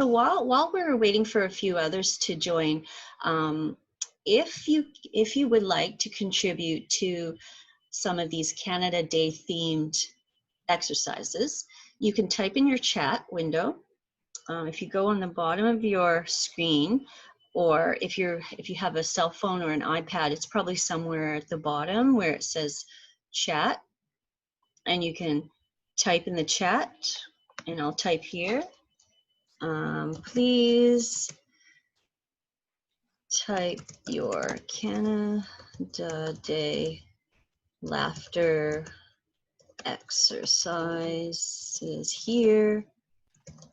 while we're waiting for a few others to join, if you would like to contribute to some of these Canada Day themed exercises, you can type in your chat window. If you go on the bottom of your screen, or if you have a cell phone or an iPad, it's probably somewhere at the bottom where it says chat, and you can type in the chat, and I'll type here. Please type your Canada Day laughter exercises here,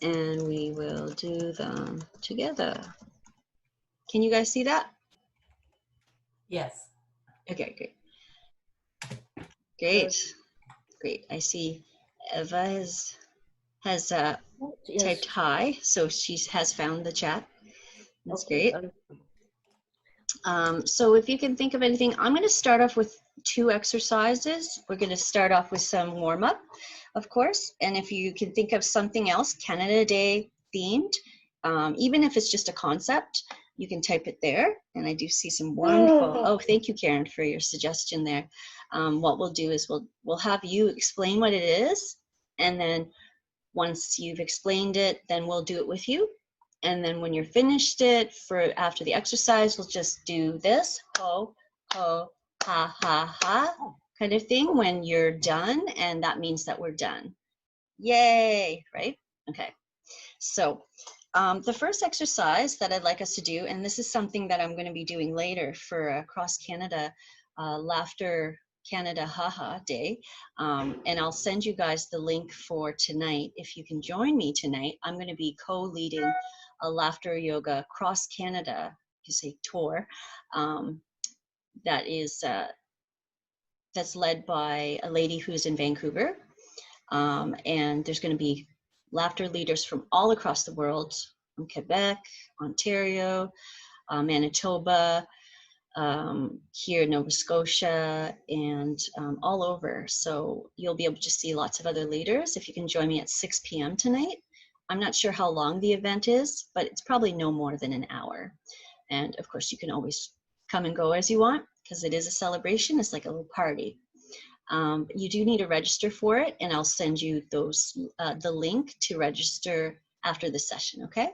and we will do them together. Can you guys see that? Yes. Okay, great. Great. I see Eva has typed hi, so she has found the chat. That's great. So if you can think of anything, I'm going to start off with 2 exercises. We're going to start off with some warm-up, of course, and if you can think of something else Canada Day themed, even if it's just a concept, you can type it there. And I do see some wonderful, oh, thank you, Karen, for your suggestion there. What we'll do is we'll have you explain what it is, and then once you've explained it, then we'll do it with you. And then when you're finished it, for after the exercise, we'll just do this, ho, ho, ha, ha, ha, kind of thing when you're done, and that means that we're done. Yay, right? Okay, so the first exercise that I'd like us to do, and this is something that I'm going to be doing later for Across Canada Laughter Canada Haha Day, and I'll send you guys the link for tonight. If you can join me tonight, I'm going to be co-leading a laughter yoga cross Canada, you say tour, that's led by a lady who's in Vancouver, and there's going to be laughter leaders from all across the world, from Quebec, Ontario, Manitoba, here in Nova Scotia, and all over. So you'll be able to see lots of other leaders if you can join me at 6 p.m. tonight. I'm not sure how long the event is, but it's probably no more than an hour. And of course, you can always come and go as you want, because it is a celebration. It's like a little party. You do need to register for it, and I'll send you the link to register after the session, okay?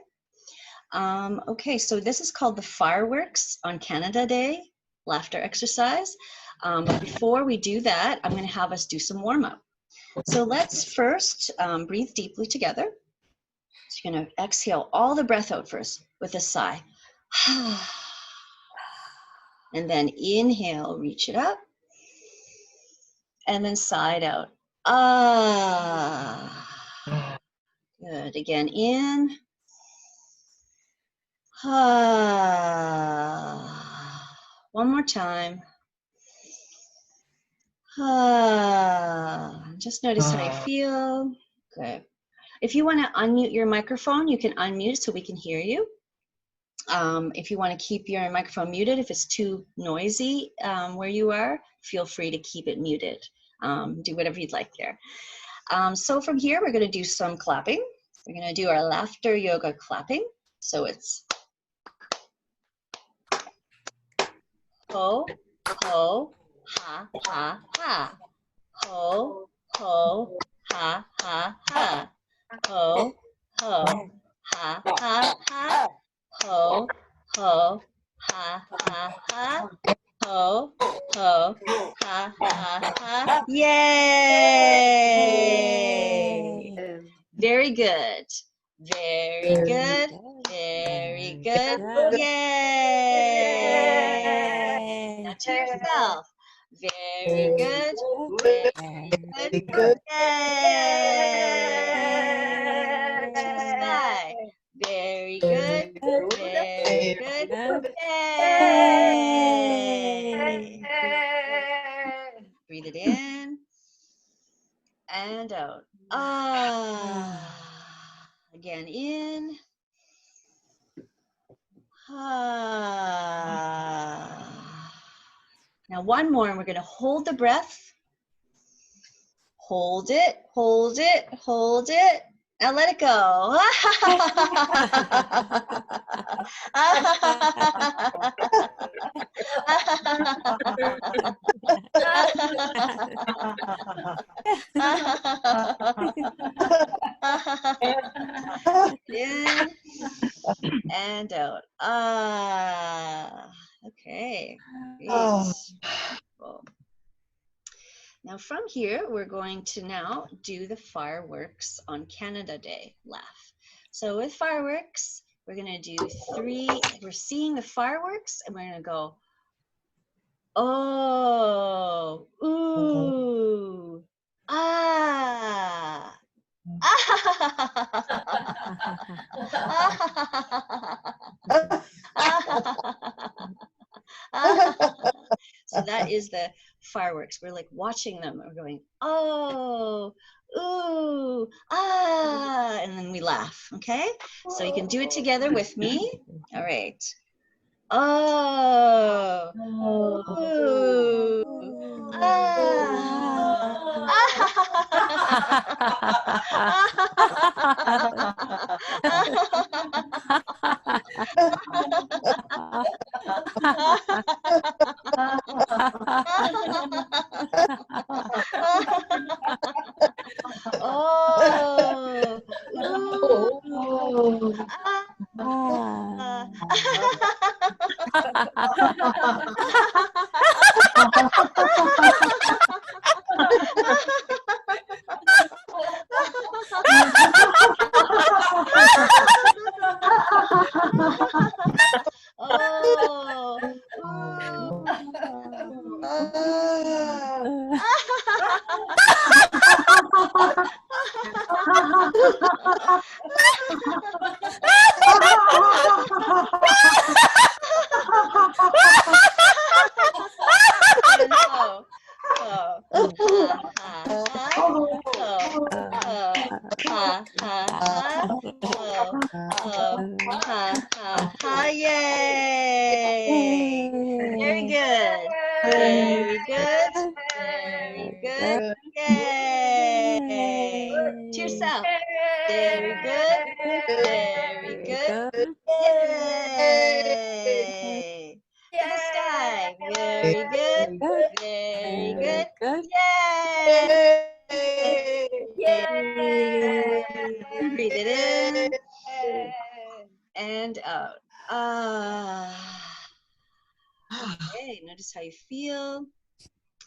Okay, so this is called the Fireworks on Canada Day laughter exercise. But before we do that, I'm going to have us do some warm-up. So let's first breathe deeply together. So you're going to exhale all the breath out first with a sigh. And then inhale, reach it up. And then sigh it out. Ah. Good. Again, in. Ah. One more time. Ah. Just notice how you feel. Good. If you want to unmute your microphone, you can unmute so we can hear you. If you want to keep your microphone muted, if it's too noisy where you are, feel free to keep it muted. Do whatever you'd like there. So from here, we're going to do some clapping. We're going to do our laughter yoga clapping. So it's ho, ho, ha, ha, ha. Ho, ho, ha, ha, ha. Ho, ho, ha, ha, ha. Ho, ho, ha, ha, ha. Ho, ho, ha, ha, ha. Yay! Very good. Very good. Very good. Yay! Now to yourself. Very good. Very good. Yay! To the sky. Very good. Very good. Yay! Breathe it in and out. Ah. Again, in. Ah. Now one more, and we're going to hold the breath. Hold it, hold it, hold it, Now let it go. In and out. Okay. Great. Cool. Now from here, we're going to now do the fireworks on Canada Day laugh. So with fireworks, we're going to do 3. We're seeing the fireworks and we're going to go, oh, ooh, ah. So that is the fireworks. We're like watching them. We're going, oh, ooh, ah, and then we laugh. Okay, so you can do it together with me. All right. Oh, ooh, oh, ooh, oh, yay! Very good. Very good. Very good. Yay! To yourself. Very good. Very good. Yay! To the sky. Very good. Very good. Yay! Breathe it in and out. Okay, notice how you feel.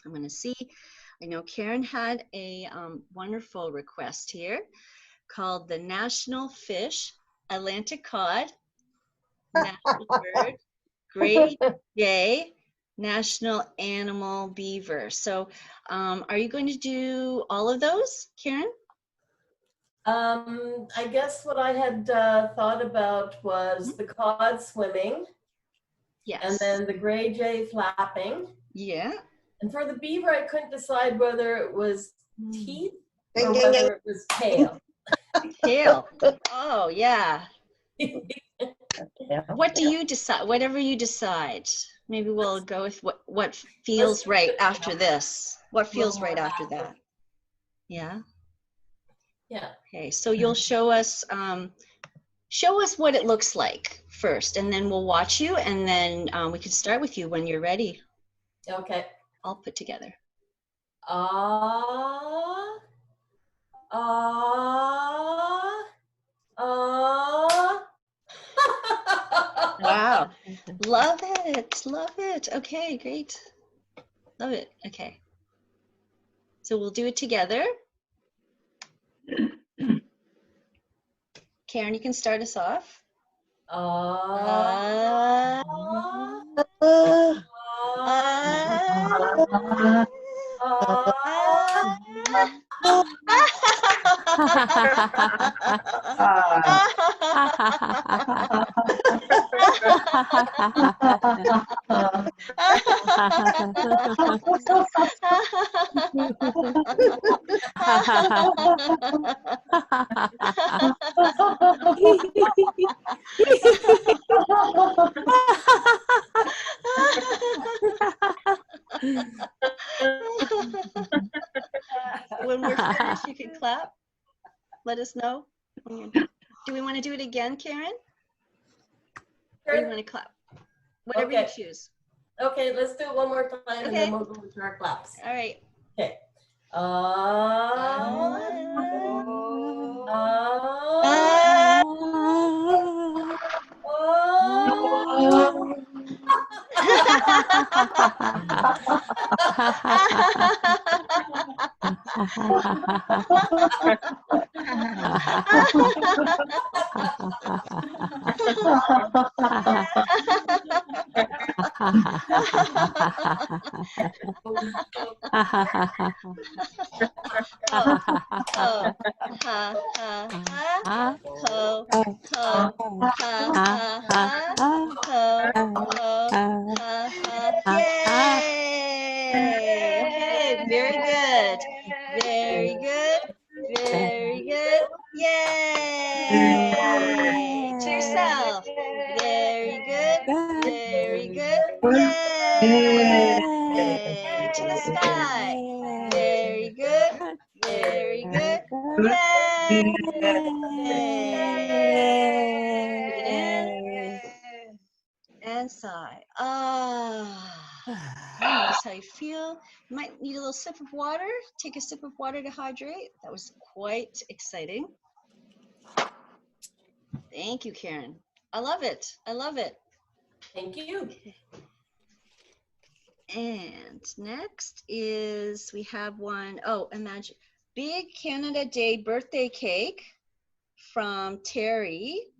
I'm going to see. I know Karen had a wonderful request here called the National Fish, Atlantic Cod, National Bird, Great Jay, National Animal Beaver. So are you going to do all of those, Karen? I guess what I had thought about was the cod swimming. Yes. And then the gray jay flapping. Yeah. And for the beaver, I couldn't decide whether it was teeth or whether it was tail. Tail. Oh, yeah. What do you decide? Whatever you decide. Maybe we'll go with what feels right after this. What feels right after that? Yeah. Yeah. Okay, so you'll show us what it looks like first, and then we'll watch you, and then we can start with you when you're ready. Okay. All put together. Ah, ah, ah. Wow. Love it. Love it. Okay, great. Love it. Okay. So we'll do it together. Karen, you can start us off. When we're finished, you can clap. Let us know. Do we want to do it again, Karen? Or do you want to clap? Whatever you choose. Okay, let's do it one more time and Okay. then we'll go into our claps. All right. Okay. Yay! Okay, very good. Very good. Very good. Yay! To yourself. Very good. Very good. Yay! To the sky. Very good. Very good. Yay! Breathe in and sigh. Notice how you feel. You might need a little sip of water. Take a sip of water to hydrate. That was quite exciting. Thank you, Karen. I love it. I love it. Thank you. And next is, we have one, oh, imagine, Big Canada Day birthday cake from Terry.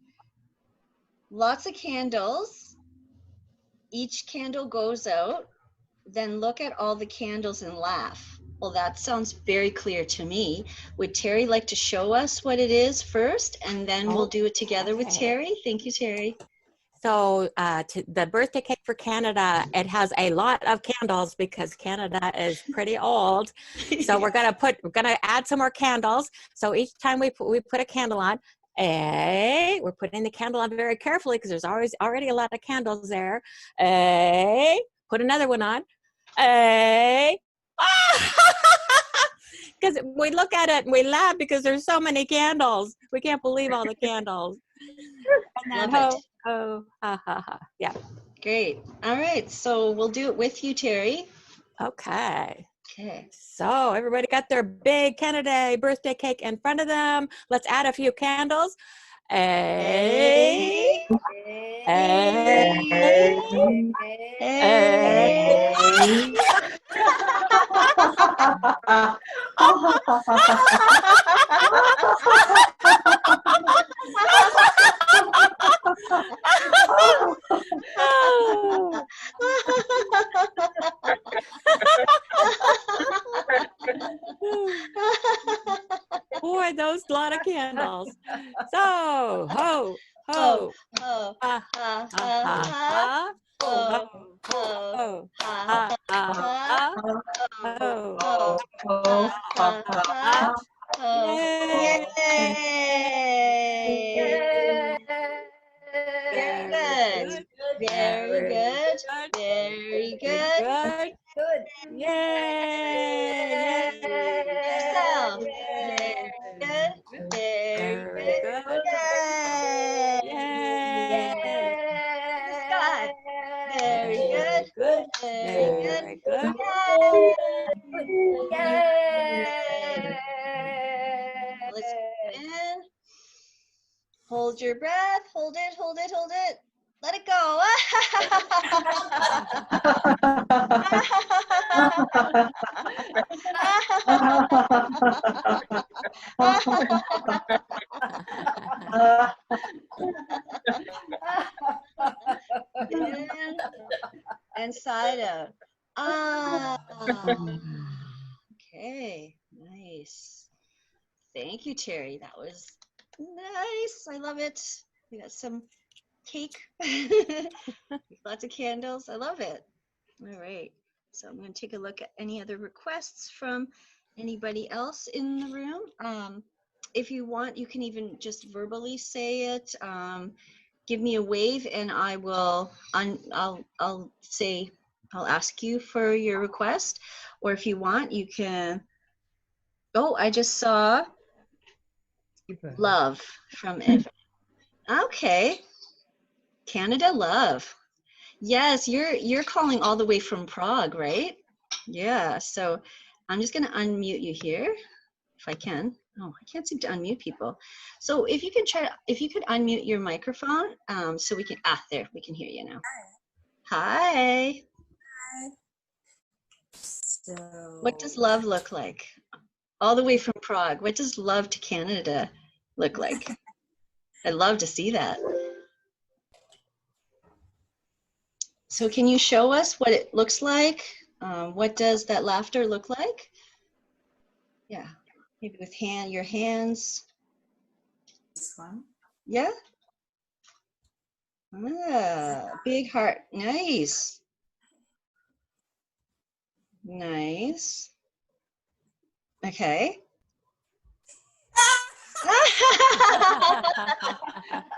Lots of candles. Each candle goes out. Then look at all the candles and laugh. Well, that sounds very clear to me. Would Terry like to show us what it is first, and then we'll do it together with Terry? Thank you, Terry. So the birthday cake for Canada, it has a lot of candles because Canada is pretty old. So we're gonna add some more candles. So each time we put a candle on, we're putting the candle on very carefully because there's already a lot of candles there. Put another one on. Because we look at it and we laugh because there's so many candles. We can't believe all the candles. And then Love it. Yeah. Great. All right. So we'll do it with you, Terry. Okay. Okay. So everybody got their big Canada Day birthday cake in front of them. Let's add a few candles. Boy, those lot of candles. So, ho, ho, ha, ha, ha, ha, ho, ho, ha, ha, ho, ha, Yay! Very good. Very good. Very good. Yay! Yourself. Very good. Very good. Yay! Sky. Very good. Very good. Yay! Let's go in. Hold your breath. Hold it, hold it, hold it. Let it go. And side out. Okay, nice. Thank you, Terry. That was nice. I love it. We got some cake. Lots of candles. I love it. All right. So I'm going to take a look at any other requests from anybody else in the room. If you want, you can even just verbally say it. Give me a wave, and I will. I'll say. I'll ask you for your request, or if you want, you can. Oh, I just saw Love from Eva. Okay. Canada love. Yes, you're calling all the way from Prague, right? Yeah. So I'm just gonna unmute you here if I can. Oh, I can't seem to unmute people. So if you could unmute your microphone, so we can, there, we can hear you now. Hi. So, What does love look like? All the way from Prague. What does love to Canada look like? I'd love to see that. So can you show us what it looks like? What does that laughter look like? Yeah, maybe with your hands. this one. Yeah. Big heart. Nice. Nice. Okay.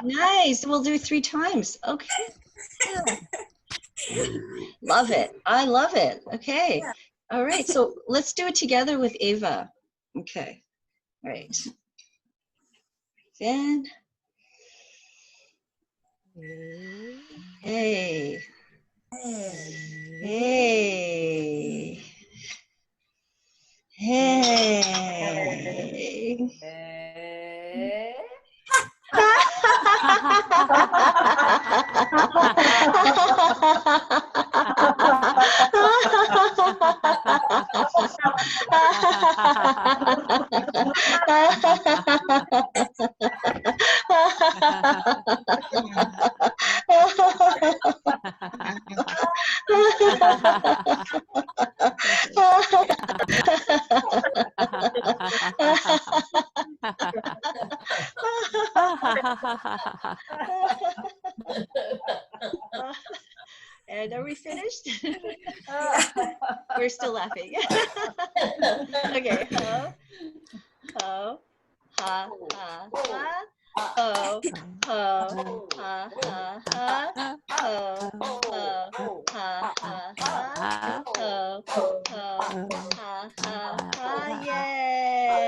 Nice. We'll do 3 times. Okay. Yeah. Love it. I love it. Okay. Yeah. All right. So let's do it together with Ava. Okay. All right. Then. Hey. Hey. Hey. And are we finished? We're still laughing. Okay. Ho, ho, ha, ha, ha. Ho, ho, ha, ha, ha. Ho, ho, ha, ha, ha. Ho, ho, ha, ha, ha. Yay!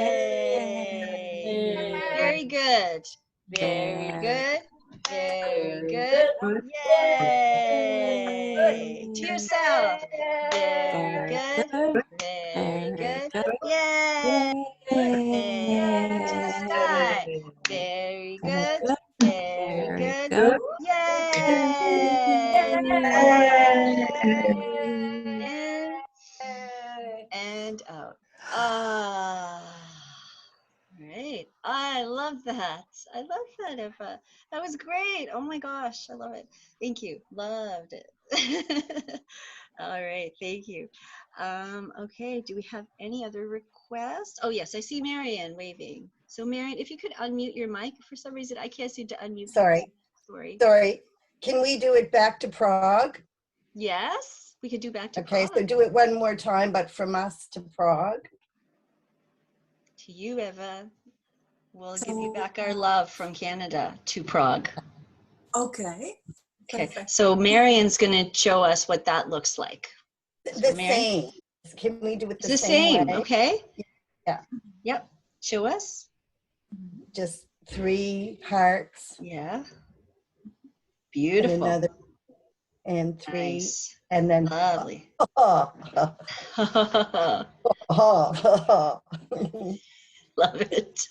Very good. Very good. Very good. Yay! To yourself. Very good. Very good. Yay! And to the sky. Very good. Very good. Yay! In and out. Ah. Great. I love that. I love that, Eva. That was great. Oh my gosh. I love it. Thank you. Loved it. All right. Thank you. Okay. Do we have any other requests? Oh, yes. I see Marianne waving. So, Marianne, if you could unmute your mic. For some reason, I can't seem to unmute. Sorry. Sorry. Can we do it back to Prague? Yes. We could do back to Okay. Prague. So do it one more time, but from us to Prague. To you, Eva. We'll give you back our love from Canada to Prague. Okay. Okay, Perfect. so Marian's going to show us what that looks like. The same. Can we do it It's the the same way? okay? Yeah. Yep. Show us. Just 3 hearts. Yeah. And Beautiful. another. And 3. Nice. And then. Lovely. Oh. Love it.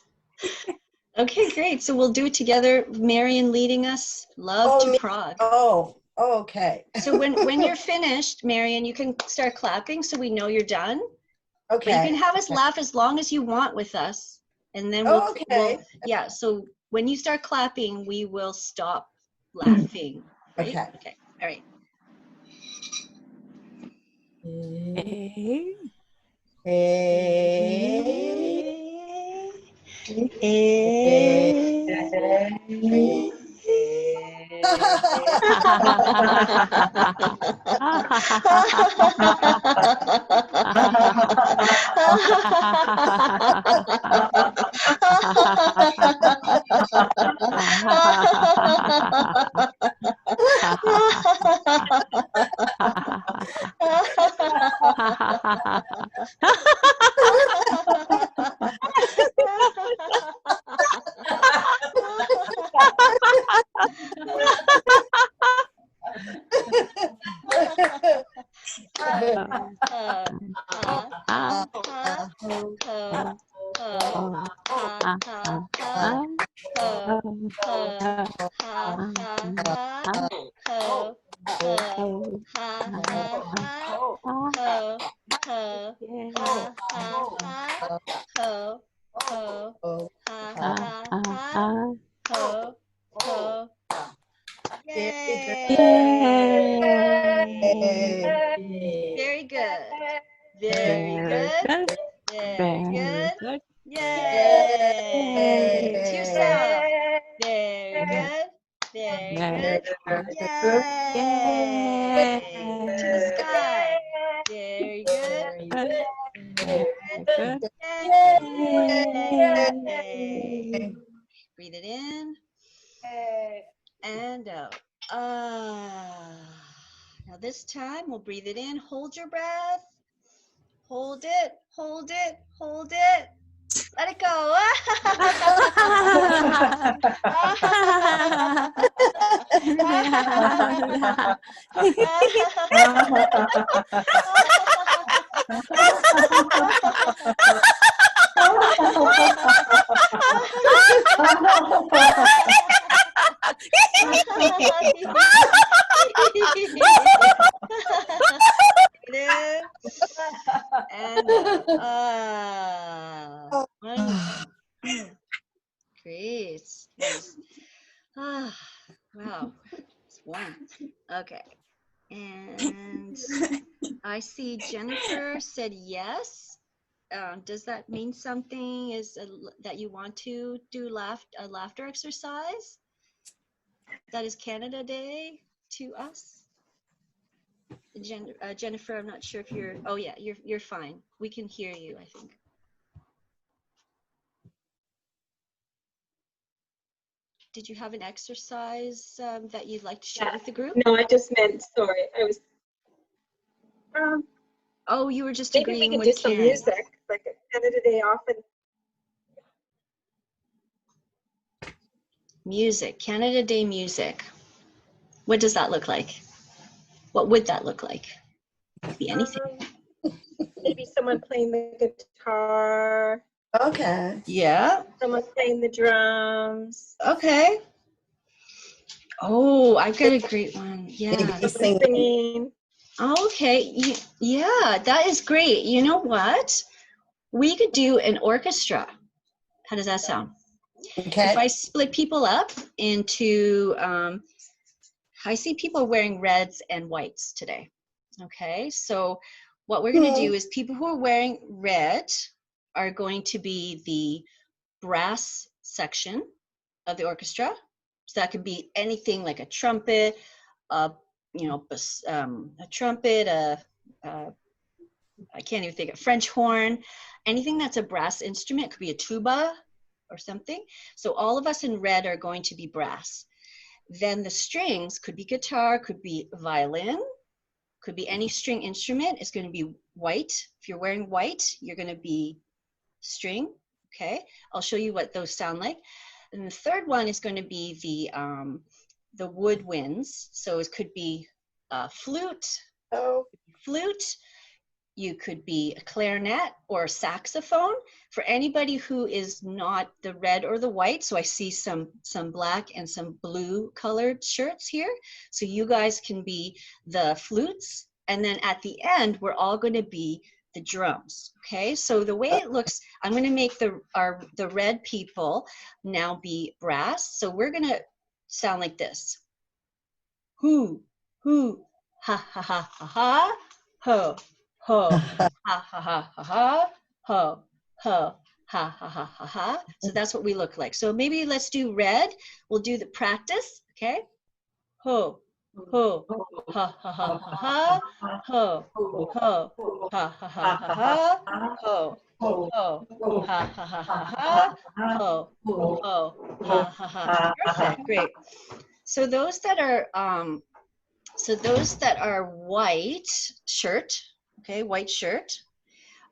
Okay, great. So we'll do it together. Marian leading us. Love to Prague. Oh, okay. So when you're finished, Marian, you can start clapping so we know you're done. Okay. But you can have us laugh as long as you want with us. And then yeah, so when you start clapping, we will stop laughing. Right? Okay. Okay. All right. Very good. Very good. Very good. Yay! To yourself. Very good. Very good. Yay! To the sky. Very good. Yay! Breathe it in and out. Now this time we'll breathe it in. Hold your breath. Hold it. Hold it. Hold it. Let it go. And great. Nice. Wow. It's warm. Okay. And I see Jennifer said yes. Does that mean something? That you want to do a laughter exercise? That is Canada Day to us. Jennifer, I'm not sure if you're. Oh yeah, you're fine. We can hear you, I think. Did you have an exercise that you'd like to share with the group? No, I just meant, sorry, I was. Oh, you were just Maybe we agreeing can with do some Karen. music, like at Canada Day often. Music, Canada Day music. What does that look like? What would that look like? It could be anything. Maybe someone playing the guitar. Okay. Yeah. Someone playing the drums. Okay. Oh, I've got a great one. Yeah. Maybe singing. Singing. Okay. Yeah, that is great. You know what? We could do an orchestra. How does that sound? Okay. If I split people up into, I see people wearing reds and whites today. Okay, so what we're going to do is people who are wearing red are going to be the brass section of the orchestra. So that could be anything like a trumpet, a trumpet, I can't even think of French horn, anything that's a brass instrument. It could be a tuba or something. So all of us in red are going to be brass. Then the strings could be guitar, could be violin, could be any string instrument. It's going to be white. If you're wearing white, you're going to be string. Okay, I'll show you what those sound like. And the third one is going to be the woodwinds. So it could be flute. You could be a clarinet or a saxophone. For anybody who is not the red or the white, so I see some black and some blue colored shirts here. So you guys can be the flutes. And then at the end, we're all going to be the drums. Okay, so the way it looks, I'm going to make the red people now be brass. So we're going to sound like this. Hoo, hoo, ha, ha, ha, ha, ha, ho. Ho, ha, ha, ha, ha, ha, ho, ho, ha, ha, ha, ha, ha. So that's what we look like. So maybe let's do red. We'll do the practice, okay? Ho, ho, ha, ha, ha, ha, ha, ho, ho, ha, ha, ha, ha, ha, ho, ho, ha, ha, ha, ha, ha, ho, ho, ha, ha, ha. Perfect, great. So those that are white shirt, okay, white shirt,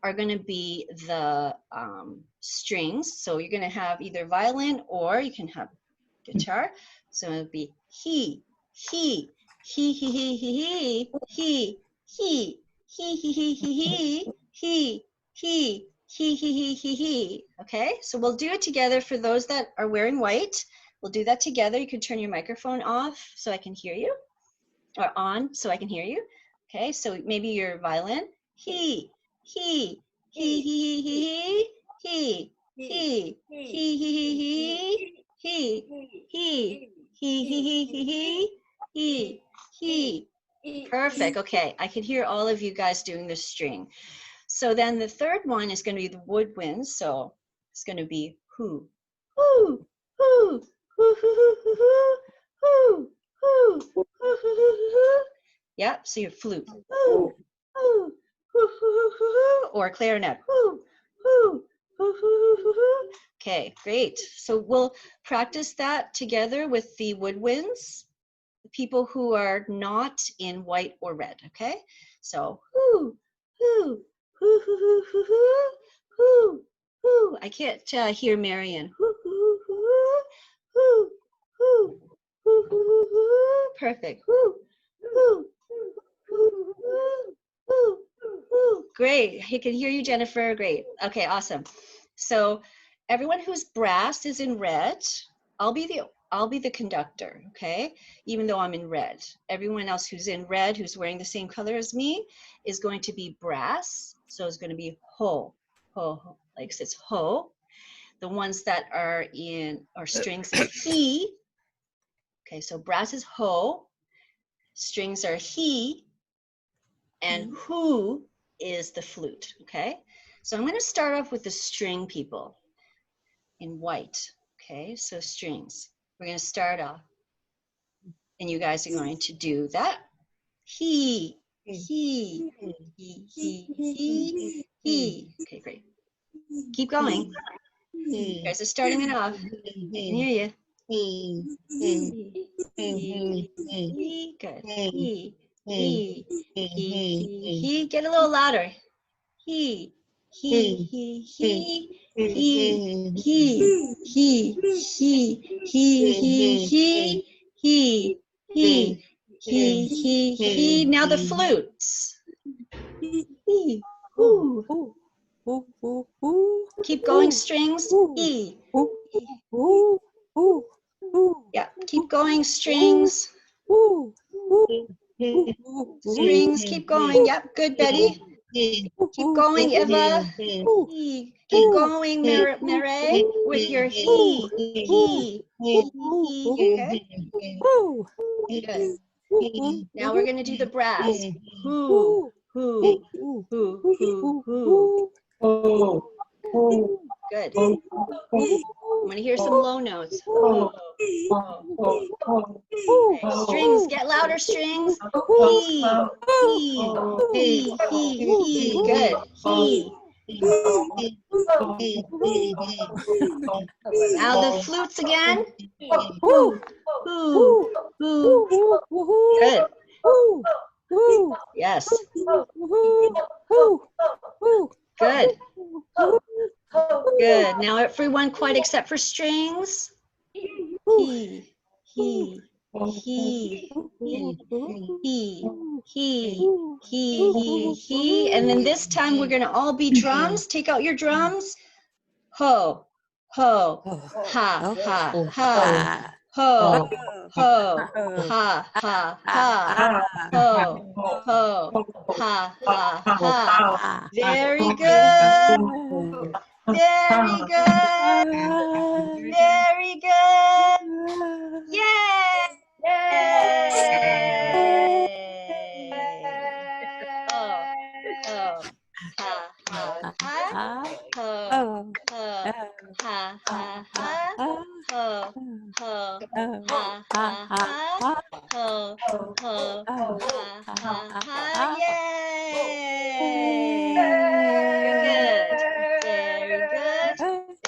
are going to be the strings. So you're going to have either violin or you can have guitar. So it'll be he, he, he, he, he, he, he, he, he, he, he, he, he, he. Okay, so we'll do it together for those that are wearing white. We'll do that together. You can turn your microphone off so I can hear you, or on so I can hear you. Okay, so maybe your violin. He, he, he, he, he, he, he, he, he. Perfect. Okay, I can hear all of you guys doing the string. So then the third one is going to be the woodwinds. So it's going to be who, who, who, who, who, who, who, who, who, who. Yep. So your flute. Who, who, who, who, who, or clarinet. Who, who, who, who, who, who. Okay, great. So we'll practice that together with the woodwinds, the people who are not in white or red. Okay. So who, who, who, who, who, who, who, who, who. I can't hear Marion. Who, who, who, who, who, who, who, who. Perfect. Who, who, who, who, who. Great. I can hear you, Jennifer. Great. Okay, awesome. So everyone who's brass is in red. I'll be the conductor, okay? Even though I'm in red. Everyone else who's in red, who's wearing the same color as me, is going to be brass. So it's going to be ho, ho, ho, like it's ho. The ones that are in, or strings is he. Okay, so brass is ho, strings are he, and who is the flute, okay? So I'm going to start off with the string people in white, okay? So strings. We're going to start off, and you guys are going to do that. He. Okay, great. Keep going. You guys are starting it off. I can hear you. Good. He. Get a little louder. He. Now the flutes. Keep going, strings. E. Yeah, keep going, strings. Strings, keep going. Yep, good, Betty. Keep going, Eva. He. Keep going, Mireille, with your he. Okay? Good. Now we're going to do the brass. Who. Good. I'm going to hear some low notes. Okay. Strings, get louder, strings. He. Good. He. Now the flutes again. Who. Good. Yes. Good. Good. Now everyone quiet except for strings. He. And then this time we're going to all be drums. Take out your drums. Ho, ho, ha, ha, ha. Ho, ho, ha, ha, ha. Ho, ho, ha, ha, ha. Very good. Very good. Very good. Yay! Oh, oh, ha, ha, ha. Ho, ho, ha, ha, ha. Ho, ho, ha, ha, ha. Ho, ho, ha, ha, ha. Yay! Very good.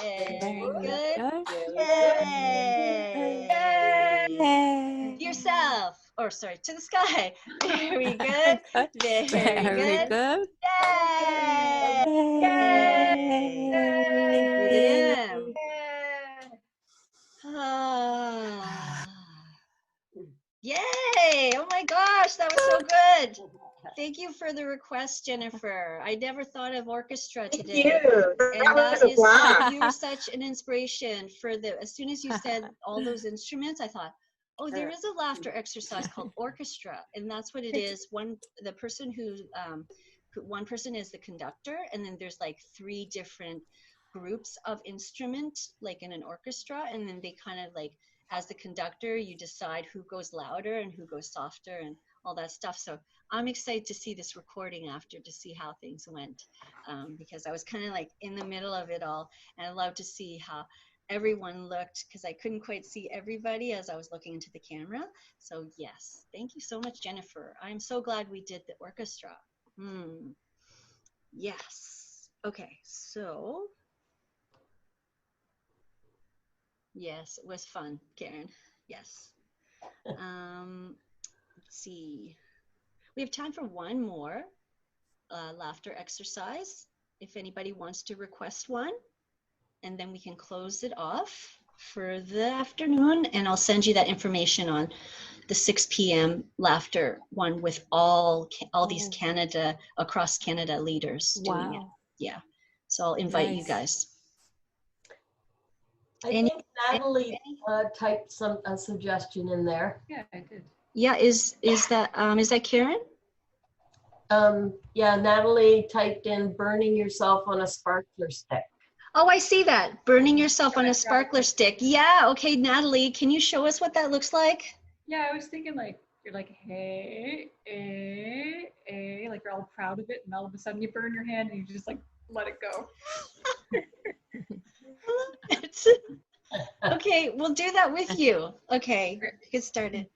Very good. Yay! Yourself. Or sorry, to the sky. Very good. Very good. Yay! Ah. Yay! Oh my gosh, that was so good. Thank you for the request, Jennifer. I never thought of orchestra Thank today. you. And That that was a is blast. you were such an inspiration for as soon as you said all those instruments, I thought, oh, there is a laughter exercise called orchestra, and that's what it is. One person one person is the conductor, and then there's like 3 different groups of instrument, like in an orchestra, and then they kind of like, as the conductor, you decide who goes louder and who goes softer and all that stuff. So I'm excited to see this recording after to see how things went, because I was kind of like in the middle of it all, and I love to see how everyone looked, because I couldn't quite see everybody as I was looking into the camera. So yes, thank you so much, Jennifer. I'm so glad we did the orchestra. Yes. Okay, so yes, it was fun, Karen. Yes. Let's see. We have time for one more laughter exercise, if anybody wants to request one, and then we can close it off for the afternoon, and I'll send you that information on the 6 p.m. laughter one with all these across Canada leaders doing it. Yeah, so I'll invite you guys. I think Natalie typed a suggestion in there. Yeah, I did. Yeah, is that Karen? Yeah, Natalie typed in burning yourself on a sparkler stick. Oh, I see that. Burning yourself on a sparkler stick. Yeah, okay, Natalie, can you show us what that looks like? Yeah, I was thinking like, you're like, hey, like you're all proud of it, and all of a sudden you burn your hand and you just like let it go. Okay, we'll do that with you. Okay, get started.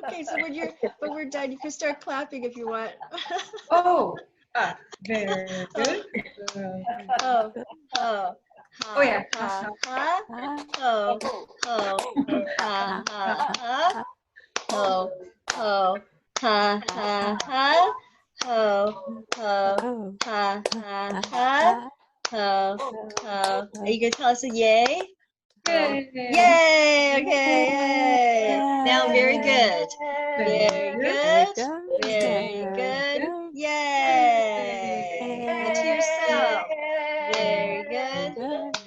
Okay, so when we're done, you can start clapping if you want. Oh, very good. Oh, oh. Oh yeah. Ha, ha, ho, ho, ha, ha, ha, ho, ho, ha, ha, ha, ho, ho, ha, ha, ha, ho, ho. Are you gonna tell us a yay? Yay! Yay! Okay, yay! Now, very good. Very good. Very good. Yay! And to yourself. Very good.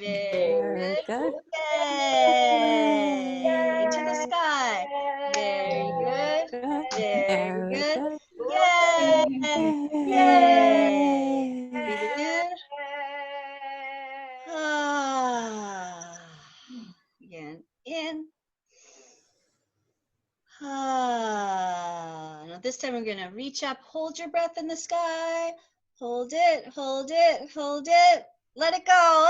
Very good. Yay! To the sky. Very good. Very good. Yay! Yay! Breathe in. Ah. Again, in. Ah. Now this time we're gonna reach up, hold your breath in the sky. Hold it, hold it, hold it. Let it go.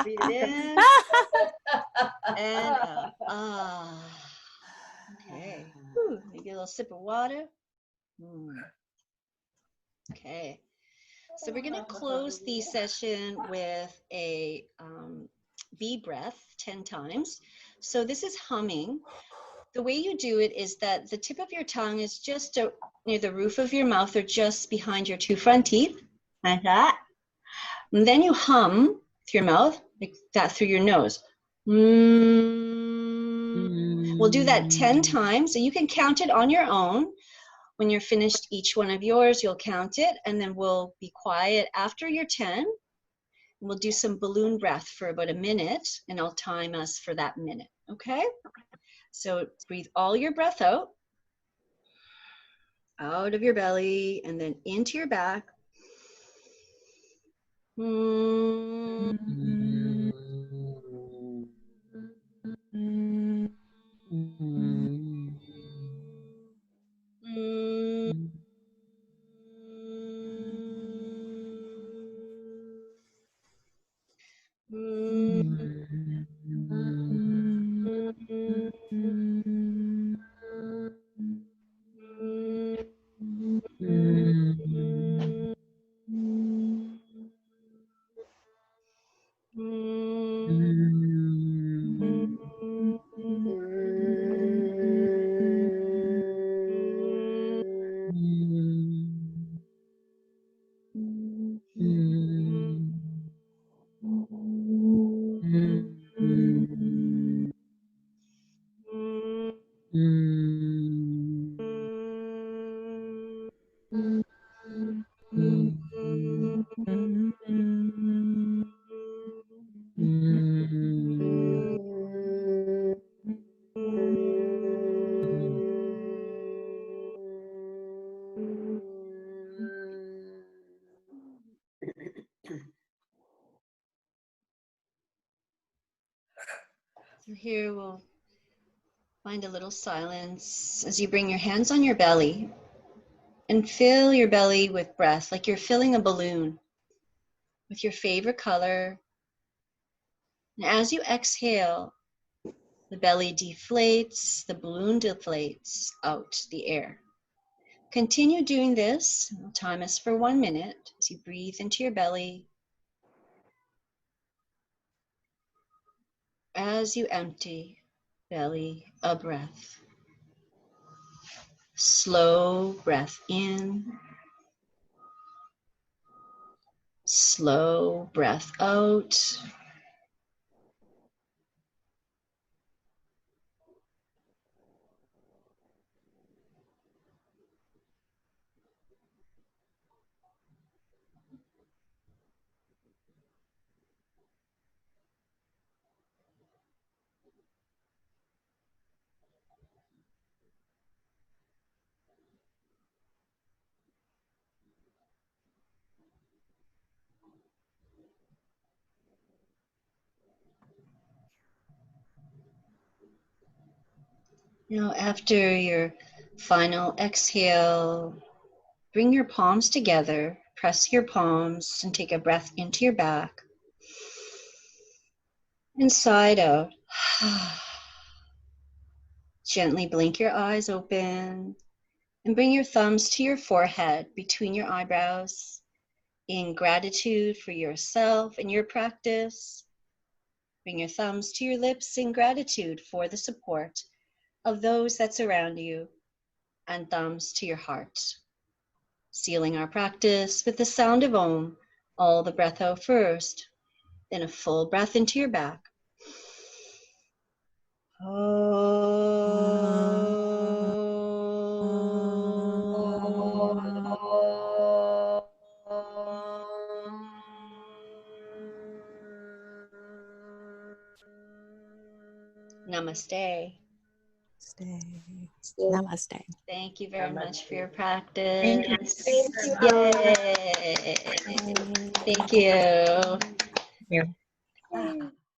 Breathe in and out. Ah. Okay. Whew. Maybe a little sip of water. Okay. So we're going to close the session with a bee breath 10 times. So this is humming. The way you do it is that the tip of your tongue is just near the roof of your mouth or just behind your 2 front teeth, like that. And then you hum with your mouth, like that, through your nose. We'll do that 10 times, and you can count it on your own. When you're finished each one of yours, you'll count it, and then we'll be quiet after your 10. We'll do some balloon breath for about a minute, and I'll time us for that minute, okay? So breathe all your breath out of your belly, and then into your back. So here we'll find a little silence as you bring your hands on your belly and fill your belly with breath like you're filling a balloon with your favorite color. And as you exhale, the belly deflates, the balloon deflates out the air. Continue doing this. I'll time us for 1 minute as you breathe into your belly. As you empty, belly a breath. Slow breath in. Slow breath out. Now, after your final exhale, bring your palms together, press your palms, and take a breath into your back. Inside out. Gently blink your eyes open and bring your thumbs to your forehead between your eyebrows in gratitude for yourself and your practice. Bring your thumbs to your lips in gratitude for the support of those that surround you, and thumbs to your heart. Sealing our practice with the sound of Om, all the breath out first, then a full breath into your back. Namaste. Namaste. Thank you very much for your practice. Thank you. Yay. Thank you. Here.